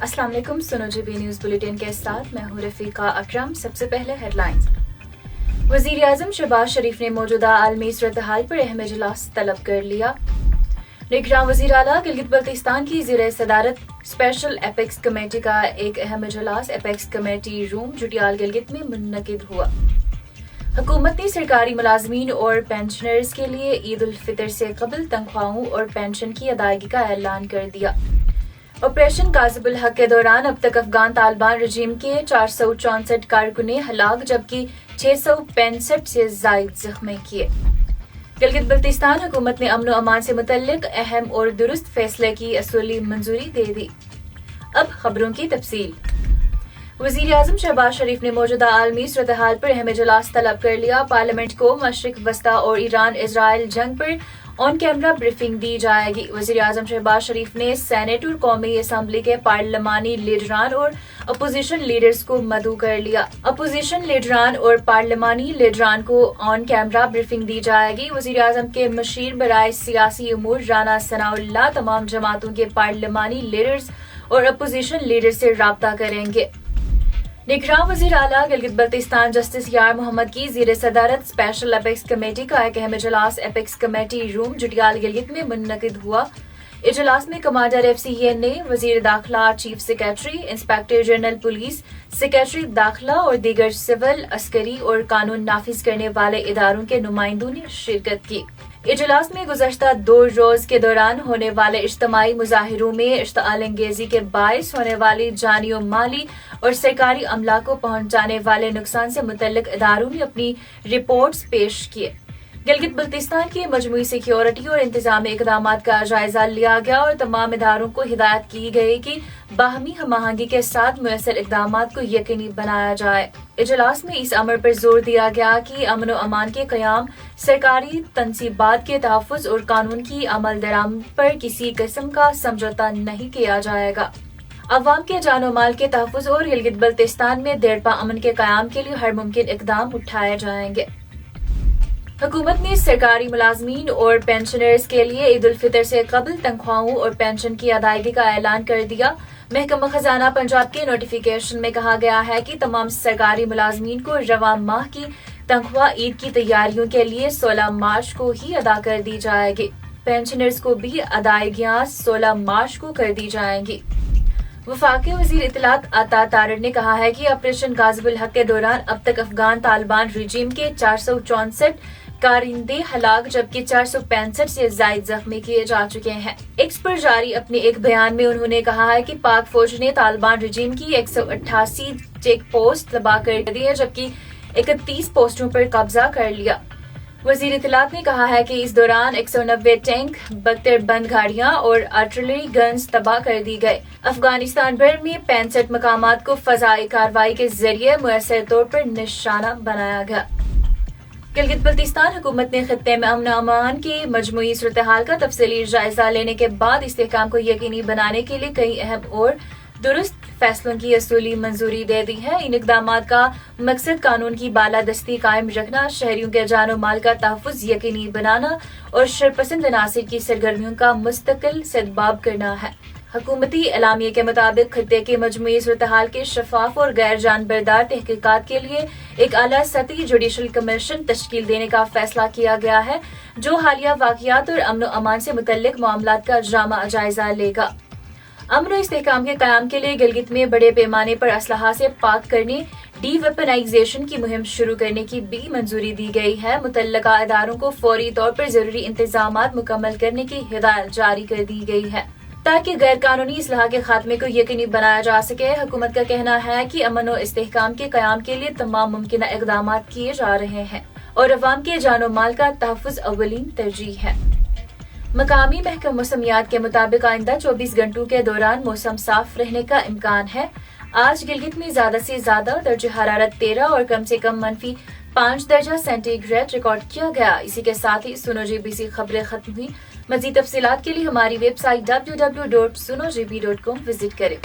अस्सलाम वालेकुम। सुनो जीबी न्यूज बुलेटिन के साथ मैं हूँ रफीका अकरम। सबसे पहले हेडलाइंस। वजीर आजम शहबाज शरीफ ने मौजूदा आलमी सूरत-ए-हाल पर अहम इजलास तलब कर लिया। निगरान वज़ीर आला गिलगित बल्तिस्तान की ज़ेर सदारत स्पेशल एपेक्स कमेटी का एक अहम इजलास एपेक्स कमेटी रूम जुटियाल गिलगित में मुनक़िद हुआ। हुकूमत ने सरकारी मुलाजमीन और पेंशनर्स के लिए ईद उल फितर से कबल तनख्वाहों और पेंशन की अदायगी का ऐलान कर दिया। ऑपरेशन गाज़िबुल हक के दौरान अब तक अफगान तालिबान रजीम के 464 कारकुने हलाक जबकि 665 से ज़ायद ज़ख्मी किए। गिलगित बल्तिस्तान हुकूमत ने अमन व अमान से मुतल्लिक अहम और दुरुस्त फैसले की असली मंजूरी दे दी। अब खबरों की तफसील। वज़ीर आज़म शहबाज शरीफ ने मौजूदा आलमी सूरत-ए-हाल पर अहम इजलास तलब कर लिया। पार्लियामेंट को मशरिक वस्ता और ईरान इजराइल जंग पर ऑन कैमरा ब्रीफिंग दी जाएगी। वज़ीर आज़म शहबाज शरीफ ने सेनेट और कौमी असम्बली के पार्लिमानी लीडरान और अपोजिशन लीडर्स को मदऊ कर लिया। अपोजिशन लीडरान और पार्लिमानी लीडरान को ऑन कैमरा ब्रीफिंग दी जाएगी। वज़ीर आज़म के मशीर बराए सियासी उमूर राना सनाउल्लाह तमाम जमातों के पार्लिमानी लीडर्स और अपोजिशन लीडर से राब्ता करेंगे। निगरान वज़ीर आला गिलगित बल्तिस्तान जस्टिस यार मोहम्मद की ज़ेर सदारत स्पेशल एपेक्स कमेटी का एक अहम इजलास एपेक्स कमेटी रूम जुटियाल गिलगित में मुनक़िद हुआ। इजलास में कमांडर FCN, वज़ीर दाखिला, chief secretary, inspector general police, secretary दाखिला और दीगर सिविल, अस्करी और कानून नाफिज करने वाले इदारों के नुमाइंदों ने शिरकत की। इजलास में गुज़श्ता 2 रोज के दौरान होने वाले इज्तिमाई मुजाहिरों में इश्तिआल अंगेजी के बाइस होने वाली जानी और माली और सरकारी अमला को पहुंचाने वाले नुकसान से मुतल्लिक इदारों ने अपनी रिपोर्ट्स पेश किए। गिलगित बल्तिस्तान की मजमूई सिक्योरिटी और इंतजामी इकदामात का जायजा लिया गया और तमाम इदारों को हिदायत की गई कि बाहमी हम आहंगी के साथ मुयस्सर इकदामात को यकीनी बनाया जाए। इजलास में इस अमर पर जोर दिया गया कि अमन व अमान के क़याम, सरकारी तनसीबात के तहफ़्फ़ुज़ और कानून की अमल दरामद पर किसी किस्म का समझौता नहीं किया जाएगा। अवाम के जानो माल के तहफ़्फ़ुज़ और गिलगित बल्तिस्तान में देरपा अमन के क़याम के लिए हर मुमकिन इक़दाम उठाए जाएंगे। हुकूमत ने सरकारी मुलाजमीन और पेंशनर्स के लिए ईद उल फितर से कबल तनख्वाहों और पेंशन की अदायगी का ऐलान कर दिया। महकमा खजाना पंजाब के नोटिफिकेशन में कहा गया है कि तमाम सरकारी मुलाजमीन को रवा माह की तनख्वाह ईद की तैयारियों के लिए 16 मार्च को ही अदा कर दी जाएगी। पेंशनर्स को भी अदायगियां 16 मार्च को कर दी जाएंगी। वफाकी वज़ीर इत्तलात अता तारड़ ने कहा है कि ऑपरेशन गाज़िबुल हक के दौरान अब तक अफगान तालिबान रजीम के 464 कारिंदे हलाक जबकि 465 से ज़ायद जख्मी किए जा चुके हैं। एक्स पर जारी अपने एक बयान में उन्होंने कहा है कि पाक फौज ने तालिबान रजीम की 188 चेक पोस्ट तबाह कर दी है जबकि 31 पोस्टों पर कब्जा कर लिया। वज़ीर इत्तलात ने कहा है कि इस दौरान 190 टैंक, 72 बंद गाड़ियां और आर्टिलरी गन्स तबाह कर दी गए। अफगानिस्तान भर में 65 मकामात को फजाई कार्रवाई के जरिए मुयस्सर तौर पर निशाना बनाया गया। गिलगित बल्तिस्तान हुकूमत ने खित्ते में अमन अमान के मजमूई सूरत-ए-हाल का तफसीली जायजा लेने के बाद इस्तेहकाम को यकीनी बनाने के लिए कई अहम और दुरुस्त फैसलों की असली मंजूरी दे दी है। इन इक़दामात का मकसद कानून की बालादस्ती कायम रखना, शहरियों के जानो माल का तहफ़्फ़ुज़ यकीनी बनाना और शरपसंद अनासिर की सरगर्मियों का मुस्तकिल सद्बाब करना है। हुकूमती एलामिये के मुताबिक खित्ते की मजमूई सूरत-ए-हाल के शफाफ और गैर जानबरदार तहकीकात के लिए एक आला सतही जुडिशल कमीशन तश्कील देने का फैसला किया गया है जो हालिया वाक़ियात और अमन व अमान से मुतल्लिक मामलात का जामा जायजा लेगा। अमन व इस्तेहकाम के क़याम के लिए गिलगित में बड़े पैमाने पर असलहा से पाक करने, डी वेपनाइजेशन की मुहिम शुरू करने की भी मंजूरी दी गई है। मुतल्लका इदारों को फौरी तौर पर जरूरी इंतजामात मुकम्मल करने की हिदायत जारी कर दी गई है ताकि गैर कानूनी इसलाह के खात्मे को यकीनी बनाया जा सके। हुकूमत का कहना है कि अमन व इस्तेहकाम के क़याम के लिए तमाम मुमकिन इक़दामात किए जा रहे हैं और अवाम के जानो माल का तहफ़्फ़ुज़ अव्वलीन तरजीह है। मकामी महकमा मौसमियात के मुताबिक आइंदा 24 घंटों के दौरान मौसम साफ रहने का इम्कान है। आज गिलगित में ज्यादा से ज्यादा दर्जे हरारत 13 और कम से कम -5 दर्जा सेंटीग्रेड रिकॉर्ड किया गया। इसी के साथ ही सुनो जीबी से खबरें खत्म हुई। मज़ीद तफसीलात के लिए हमारी वेबसाइट www.sunogb.com विजिट करें।